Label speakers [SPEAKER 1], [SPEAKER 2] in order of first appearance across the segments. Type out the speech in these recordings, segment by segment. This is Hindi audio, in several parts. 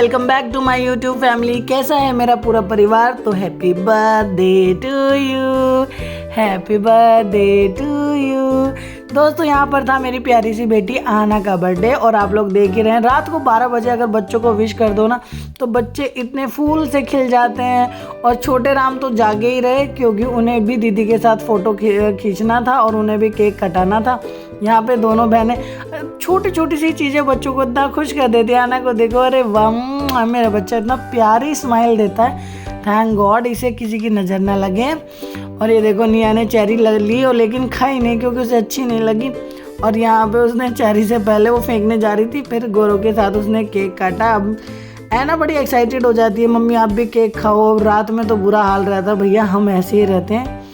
[SPEAKER 1] Welcome back to my YouTube family. कैसा है मेरा पूरा परिवार? तो happy birthday to you, happy birthday to you. दोस्तों यहाँ पर था मेरी प्यारी सी बेटी आना का बर्थडे और आप लोग देख ही रहे हैं। रात को 12 बजे अगर बच्चों को विश कर दो ना तो बच्चे इतने फूल से खिल जाते हैं। और छोटे राम तो जागे ही रहे क्योंकि उन्हें भी दीदी के साथ फ़ोटो खींचना था और उन्हें भी केक कटाना था। यहाँ पे दोनों बहनें छोटी छोटी सी चीज़ें बच्चों को इतना खुश कर देती है। आना को देखो, अरे वाह मेरा बच्चा इतना प्यारी स्माइल देता है। थैंक गॉड इसे किसी की नज़र ना लगे। और ये देखो निया ने चेरी ली और लेकिन खाई नहीं क्योंकि उसे अच्छी नहीं लगी। और यहाँ पे उसने चेरी से पहले वो फेंकने जा रही थी, फिर गोरों के साथ उसने केक काटा। अब ऐना बड़ी एक्साइटेड हो जाती है, मम्मी आप भी केक खाओ। रात में तो बुरा हाल रहता भैया, हम ऐसे ही रहते हैं,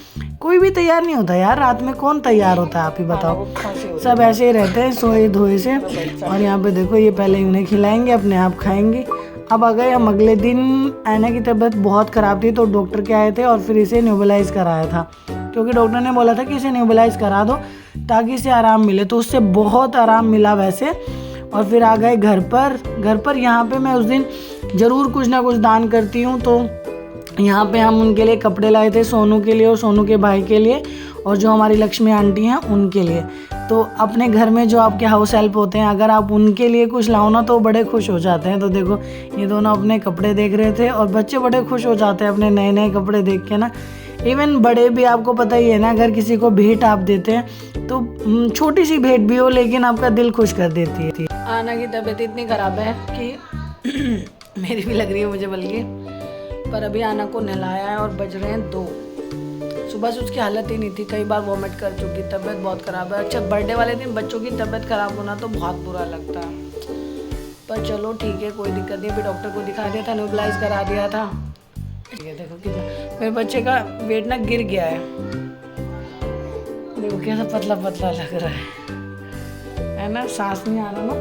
[SPEAKER 1] कोई भी तैयार नहीं होता यार। रात में कौन तैयार होता है आप ही बताओ, सब ऐसे ही रहते हैं सोए धोए से। और यहाँ पे देखो ये पहले उन्हें खिलाएंगे, अपने आप खाएंगे। अब आ गए हम अगले दिन। ऐना की तबीयत बहुत ख़राब थी तो डॉक्टर के आए थे और फिर इसे न्यूबलाइज कराया था क्योंकि डॉक्टर ने बोला था कि इसे न्यूबलाइज करा दो ताकि इसे आराम मिले। तो उससे बहुत आराम मिला वैसे। और फिर आ गए घर पर। यहाँ पे मैं उस दिन ज़रूर कुछ ना कुछ दान करती हूँ। तो यहाँ पे हम उनके लिए कपड़े लाए थे, सोनू के लिए और सोनू के भाई के लिए और जो हमारी लक्ष्मी आंटी हैं उनके लिए। तो अपने घर में जो आपके हाउस हेल्प होते हैं अगर आप उनके लिए कुछ लाओ ना तो बड़े खुश हो जाते हैं। तो देखो ये दोनों अपने कपड़े देख रहे थे और बच्चे बड़े खुश हो जाते हैं अपने नए नए कपड़े देख के ना। इवन बड़े भी, आपको पता ही है ना, अगर किसी को भेंट आप देते हैं तो छोटी सी भेंट भी हो लेकिन आपका दिल खुश कर देती है। आना की तबीयत इतनी ख़राब है कि मेरी भी लग रही है मुझे बल्कि। पर अभी आना को नहलाया है और बज रहे हैं 2। सुबह से उसकी हालत ही नहीं थी, कई बार वॉमिट कर चुकी, तबीयत बहुत ख़राब है। अच्छा बर्थडे वाले दिन बच्चों की तबीयत ख़राब होना तो बहुत बुरा लगता है, पर चलो ठीक है कोई दिक्कत नहीं। अभी डॉक्टर को दिखा दिया था, न्यूबलाइज करा दिया था। ये देखो कितना मेरे बच्चे का वेट ना गिर गया है, देखो कैसा पतला पतला लग रहा है ना। सांस नहीं आ रहा ना,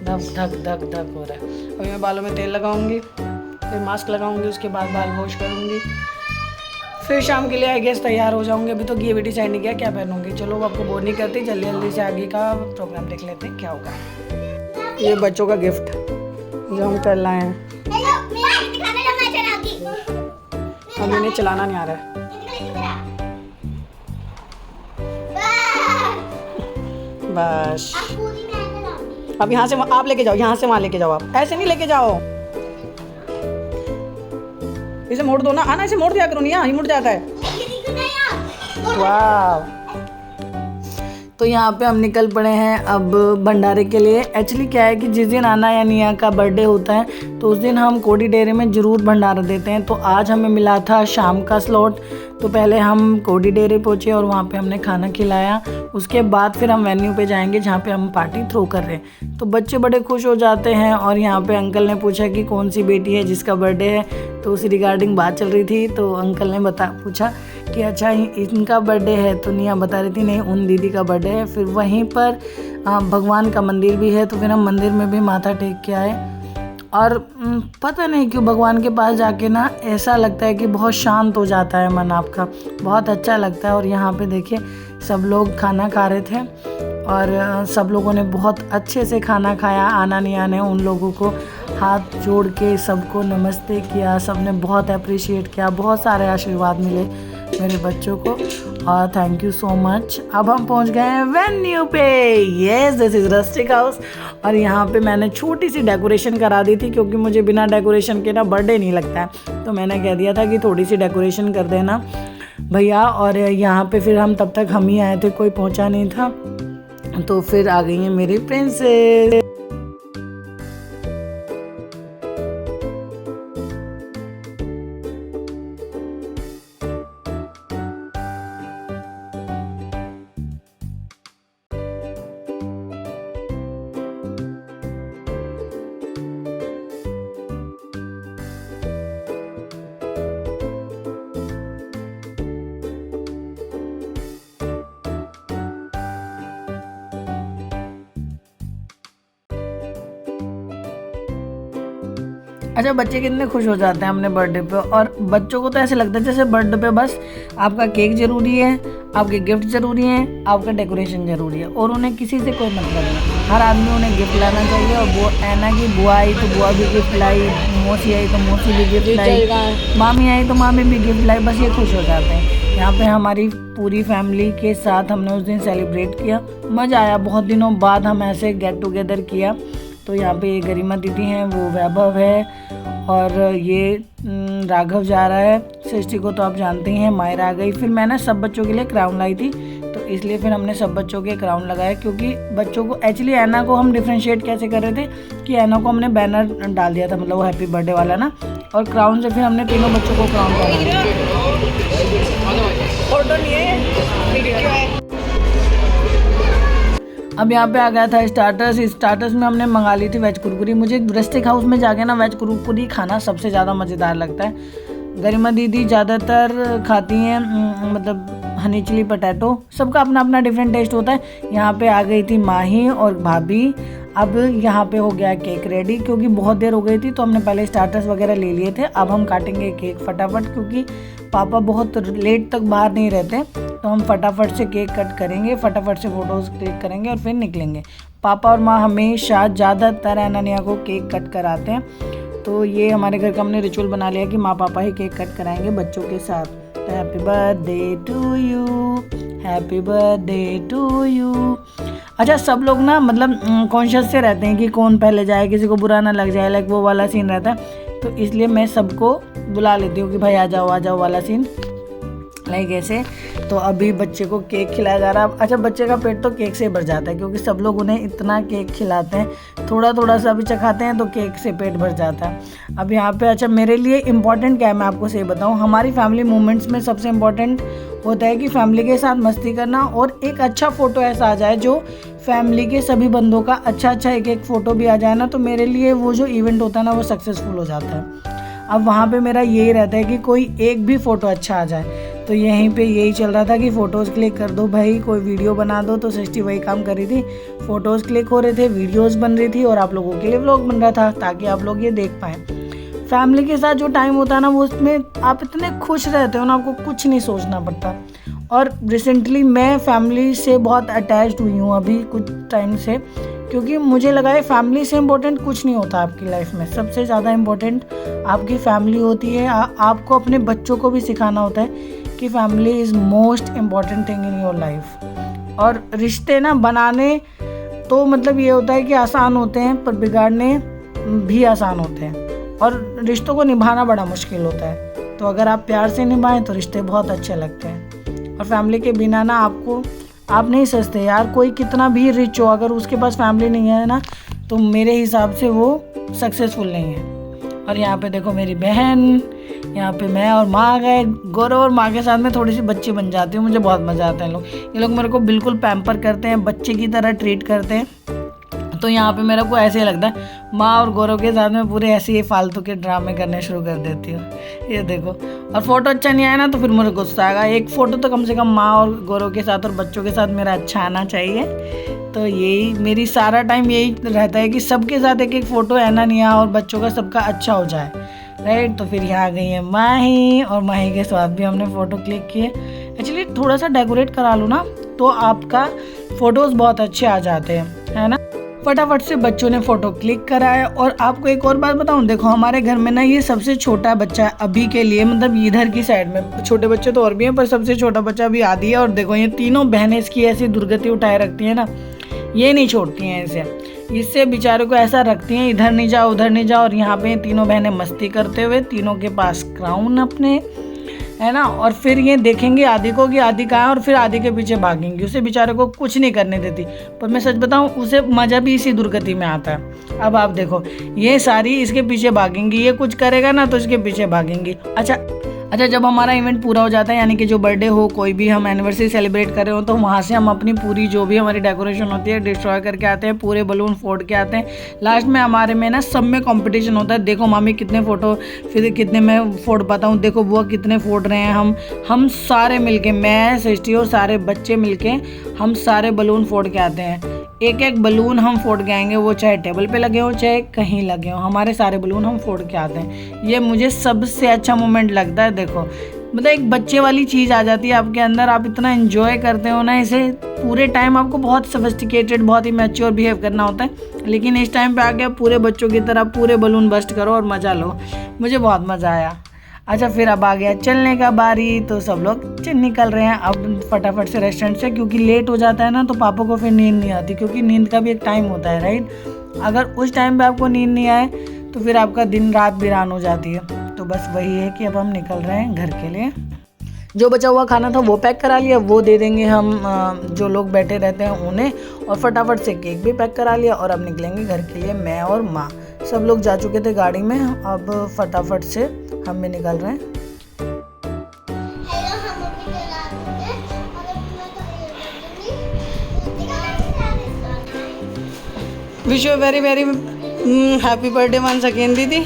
[SPEAKER 1] धक धक धक धक हो रहा है। अभी मैं बालों में तेल लगाऊंगी, फिर मास्क लगाऊंगी, उसके बाद बाल वॉश करूंगी, फिर शाम के लिए आई गेस तैयार हो जाऊंगी। अभी तो ये भी डिसाइड नहीं किया क्या पहनूंगी। चलो आपको बोर नहीं करती, जल्दी जल्दी से आगे का प्रोग्राम देख लेते हैं क्या होगा। ये बच्चों का गिफ्ट जो हम कर लाए हैं। अब इन्हें चलाना नहीं आ रहा है। बस अब यहाँ से आप लेके जाओ, यहाँ से वहाँ लेके जाओ, आप ऐसे नहीं लेके जाओ। इसे मोड़ दो ना, आना इसे मोड़ दिया करो, नहीं यहाँ ही मुड़ जाता है। वाह। तो यहाँ पे हम निकल पड़े हैं अब भंडारे के लिए। एक्चुअली क्या है कि जिस दिन आना या निया का बर्थडे होता है तो उस दिन हम कोडी डेरे में ज़रूर भंडारा देते हैं। तो आज हमें मिला था शाम का स्लॉट, तो पहले हम कोडी डेरे पहुँचे और वहाँ पे हमने खाना खिलाया। उसके बाद फिर हम वेन्यू पे जाएंगे जहाँ पे हम पार्टी थ्रो कर रहे हैं। तो बच्चे बड़े खुश हो जाते हैं। और यहाँ पे अंकल ने पूछा कि कौन सी बेटी है जिसका बर्थडे है, तो उस रिगार्डिंग बात चल रही थी। तो अंकल ने पूछा कि अच्छा इनका बर्थडे है, तो निया बता रही थी नहीं उन दीदी का बर्थडे है। फिर वहीं पर भगवान का मंदिर भी है तो फिर हम मंदिर में भी माथा टेक के आए। और पता नहीं क्यों भगवान के पास जाके ना ऐसा लगता है कि बहुत शांत हो जाता है मन आपका, बहुत अच्छा लगता है। और यहाँ पे देखिए सब लोग खाना खा रहे थे और सब लोगों ने बहुत अच्छे से खाना खाया। आना निया ने उन लोगों को हाथ जोड़ के सबको नमस्ते किया, सबने बहुत अप्रिशिएट किया, बहुत सारे आशीर्वाद मिले मेरे बच्चों को और थैंक यू सो मच। अब हम पहुंच गए हैं वेन्यू पे। Yes this is rustic house. और यहाँ पे मैंने छोटी सी डेकोरेशन करा दी थी क्योंकि मुझे बिना डेकोरेशन के ना बर्थडे नहीं लगता है। तो मैंने कह दिया था कि थोड़ी सी डेकोरेशन कर देना भैया। और यहाँ पे फिर हम तब तक हम ही आए थे, कोई पहुँचा नहीं था। तो फिर आ गई हैं मेरी प्रिंसेस। अच्छा बच्चे कितने खुश हो जाते हैं अपने बर्थडे पे। और बच्चों को तो ऐसे लगता है जैसे बर्थडे पे बस आपका केक ज़रूरी है, आपके गिफ्ट ज़रूरी हैं, आपका डेकोरेशन ज़रूरी है, और उन्हें किसी से कोई मतलब नहीं। हर आदमी उन्हें गिफ्ट लाना चाहिए। और वो ऐना की बुआ आई तो बुआ भी गिफ्ट लाई, मौसी आई तो मौसी भी गिफ्ट लाई, मामी आई तो मामी भी गिफ्ट लाई, बस ये खुश हो जाते हैं। यहाँ पे हमारी पूरी फैमिली के साथ हमने उस दिन सेलिब्रेट किया, मज़ा आया। बहुत दिनों बाद हम ऐसे गेट टुगेदर किया। तो यहाँ पे ये गरिमा दीदी हैं, वो वैभव है, और ये राघव जा रहा है। सृष्टि को तो आप जानते ही हैं, मायरा आ गई। फिर मैं ना सब बच्चों के लिए क्राउन लाई थी, तो इसलिए फिर हमने सब बच्चों के क्राउन लगाया, क्योंकि बच्चों को एक्चुअली ऐना को हम डिफ्रेंशिएट कैसे कर रहे थे कि ऐना को हमने बैनर डाल दिया था, मतलब वो हैप्पी बर्थडे वाला ना, और क्राउन से फिर हमने तीनों बच्चों को क्राउन पहना दिया। अब यहाँ पे आ गया था स्टार्टर्स। स्टार्टर्स में हमने मंगा ली थी वेज कुरकुरी। मुझे रस्टिक हाउस में जाके ना वेज कुरकुरी खाना सबसे ज़्यादा मज़ेदार लगता है। गरिमा दीदी ज़्यादातर खाती हैं मतलब हनी चिली पटैटो, सबका अपना अपना डिफरेंट टेस्ट होता है। यहाँ पे आ गई थी माही और भाभी। अब यहाँ पे हो गया केक रेडी, क्योंकि बहुत देर हो गई थी तो हमने पहले स्टार्टर्स वगैरह ले लिए थे। अब हम काटेंगे केक फटाफट, क्योंकि पापा बहुत लेट तक बाहर नहीं रहते, तो हम फटाफट से केक कट करेंगे, फटाफट से फ़ोटोज़ क्लिक करेंगे और फिर निकलेंगे। पापा और माँ हमेशा ज़्यादातर ऐनानिया को केक कट कराते हैं, तो ये हमारे घर का हमने रिचुअल बना लिया कि माँ पापा ही केक कट कराएंगे बच्चों के साथ। Happy birthday to you, happy birthday to you. अच्छा, सब लोग ना मतलब कॉन्शियस से रहते हैं कि कौन पहले जाए, किसी को बुरा ना लग जाए, लाइक वो वाला सीन रहता है, तो इसलिए मैं सबको बुला लेती हूँ कि भाई आ जाओ वाला सीन, लाइक ऐसे। तो अभी बच्चे को केक खिलाया जा रहा है। अच्छा, बच्चे का पेट तो केक से भर जाता है, क्योंकि सब लोग उन्हें इतना केक खिलाते हैं, थोड़ा थोड़ा सा भी चखाते हैं तो केक से पेट भर जाता है। अब यहाँ पे अच्छा, मेरे लिए इम्पॉर्टेंट क्या है मैं आपको सही बताऊँ, हमारी फैमिली मोमेंट्स में सबसे इम्पॉर्टेंट होता है कि फैमिली के साथ मस्ती करना, और एक अच्छा फ़ोटो ऐसा आ जाए जो फैमिली के सभी बंदों का अच्छा एक फ़ोटो भी आ जाए ना, तो मेरे लिए वो जो इवेंट होता है ना वो सक्सेसफुल हो जाता है। अब वहाँ पे मेरा यही रहता है कि कोई एक भी फ़ोटो अच्छा आ जाए। तो यहीं पे यही चल रहा था कि फ़ोटोज़ क्लिक कर दो भाई, कोई वीडियो बना दो, तो सृष्टि वही काम कर रही थी। फ़ोटोज़ क्लिक हो रहे थे, वीडियोज़ बन रही थी, और आप लोगों के लिए व्लॉग बन रहा था ताकि आप लोग ये देख पाएँ। फैमिली के साथ जो टाइम होता है ना, वो उसमें आप इतने खुश रहते हो ना, आपको कुछ नहीं सोचना पड़ता। और रिसेंटली मैं फैमिली से बहुत अटैच्ड हुई हूँ अभी कुछ टाइम से, क्योंकि मुझे लगा है फैमिली से इम्पोर्टेंट कुछ नहीं होता आपकी लाइफ में। सबसे ज़्यादा इम्पोर्टेंट आपकी फैमिली होती है। आपको अपने बच्चों को भी सिखाना होता है कि family is most important thing in your life. और रिश्ते ना बनाने तो मतलब ये होता है कि आसान होते हैं, पर बिगाड़ने भी आसान होते हैं, और रिश्तों को निभाना बड़ा मुश्किल होता है। तो अगर आप प्यार से निभाएं तो रिश्ते बहुत अच्छे लगते हैं। और फैमिली के बिना ना आप नहीं सोचते यार, कोई कितना भी रिच हो, अगर उसके पास फैमिली नहीं है ना, तो मेरे हिसाब से वो सक्सेसफुल नहीं है। और यहाँ पे देखो मेरी बहन, यहाँ पे मैं और माँ आ गए। गौरव और माँ के साथ में थोड़ी सी बच्ची बन जाती हूँ, मुझे बहुत मज़ा आता है। ये लोग मेरे को बिल्कुल पैम्पर करते हैं, बच्चे की तरह ट्रीट करते हैं। तो यहाँ पे मेरे को ऐसे ही लगता है माँ और गौरव के साथ में पूरे ऐसे ही फालतू के ड्रामे करने शुरू कर देती हूँ। ये देखो, और फ़ोटो अच्छा नहीं आया ना तो फिर मुझे गुस्सा आएगा। एक फ़ोटो तो कम से कम माँ और गौरव के साथ और बच्चों के साथ मेरा अच्छा आना चाहिए। तो यही मेरी सारा टाइम यही रहता है कि सबके साथ एक फ़ोटो ऐनानिया और बच्चों का सबका अच्छा हो जाए, राइट। तो फिर यहाँ आ गई है माही, और माही के साथ भी हमने फ़ोटो क्लिक किए। एक्चुअली थोड़ा सा डेकोरेट करा लो ना तो आपका फ़ोटोज़ बहुत अच्छे आ जाते हैं, है ना। फटाफट से बच्चों ने फ़ोटो क्लिक कराया। और आपको एक और बात बताऊं, देखो हमारे घर में ना ये सबसे छोटा बच्चा है अभी के लिए, मतलब इधर की साइड में। छोटे बच्चे तो और भी हैं, पर सबसे छोटा बच्चा अभी आदि है। और देखो ये तीनों बहनें इसकी ऐसी दुर्गति उठाए रखती हैं ना, ये नहीं छोड़ती हैं इससे बेचारे को ऐसा रखती हैं, इधर नहीं जाओ उधर नहीं जाओ। और यहाँ पे तीनों बहनें मस्ती करते हुए, तीनों के पास क्राउन अपने, है ना। और फिर ये देखेंगे आदि को कि आदि कहाँ है, और फिर आदि के पीछे भागेंगी। उसे बेचारे को कुछ नहीं करने देती। पर मैं सच बताऊँ, उसे मज़ा भी इसी दुर्गति में आता है। अब आप देखो, ये सारी इसके पीछे भागेंगी, ये कुछ करेगा ना तो इसके पीछे भागेंगी। अच्छा, जब हमारा इवेंट पूरा हो जाता है, यानी कि जो बर्थडे हो, कोई भी हम एनिवर्सरी सेलिब्रेट कर रहे हो, तो वहाँ से हम अपनी पूरी जो भी हमारी डेकोरेशन होती है डिस्ट्रॉय करके आते हैं, पूरे बलून फोड़ के आते हैं। लास्ट में हमारे में ना सब में कंपटीशन होता है, देखो मामी कितने फ़ोटो, फिर कितने मैं फोड़ पाता हूँ, देखो वो कितने फोड़ रहे हैं। हम सारे मिलके, मैं सृष्टि और सारे बच्चे मिलके हम सारे बलून फोड़ के आते हैं। एक एक बलून हम फोड़ के आएंगे, वो चाहे टेबल पे लगे हो चाहे कहीं लगे हो, हमारे सारे बलून हम फोड़ के आते हैं। ये मुझे सबसे अच्छा मोमेंट लगता है। देखो मतलब एक बच्चे वाली चीज़ आ जाती है आपके अंदर, आप इतना एंजॉय करते हो ना इसे। पूरे टाइम आपको बहुत सोफिस्टिकेटेड, बहुत ही मैच्योर बिहेव करना होता है, लेकिन इस टाइम पे आके आप पूरे बच्चों की तरह पूरे बलून बस्ट करो और मज़ा लो। मुझे बहुत मज़ा आया। अच्छा, फिर अब आ गया चलने का बारी, तो सब लोग निकल रहे हैं अब फटाफट से रेस्टोरेंट से, क्योंकि लेट हो जाता है ना तो पापा को फिर नींद नहीं आती, क्योंकि नींद का भी एक टाइम होता है, राइट। अगर उस टाइम पे आपको नींद नहीं आए तो फिर आपका दिन रात वीरान हो जाती है। तो बस वही है कि अब हम निकल रहे हैं घर के लिए। जो बचा हुआ खाना था वो पैक करा लिया, वो दे देंगे हम जो लोग बैठे रहते हैं उन्हें, और फटाफट से केक भी पैक करा लिया। और अब निकलेंगे घर के लिए, मैं और माँ। सब लोग जा चुके थे गाड़ी में, अब फटाफट से हम भी निकल रहे हैं। Wish you very very happy birthday once again दीदी।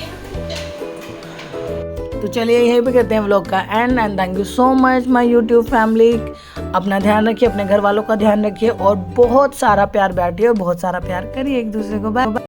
[SPEAKER 1] तो चलिए यहीं पे करते हैं व्लॉग का end thank you so much my YouTube family. अपना ध्यान रखिए, अपने घर वालों का ध्यान रखिए, और बहुत सारा प्यार बांटिए और बहुत सारा प्यार करिए एक दूसरे को। बाय।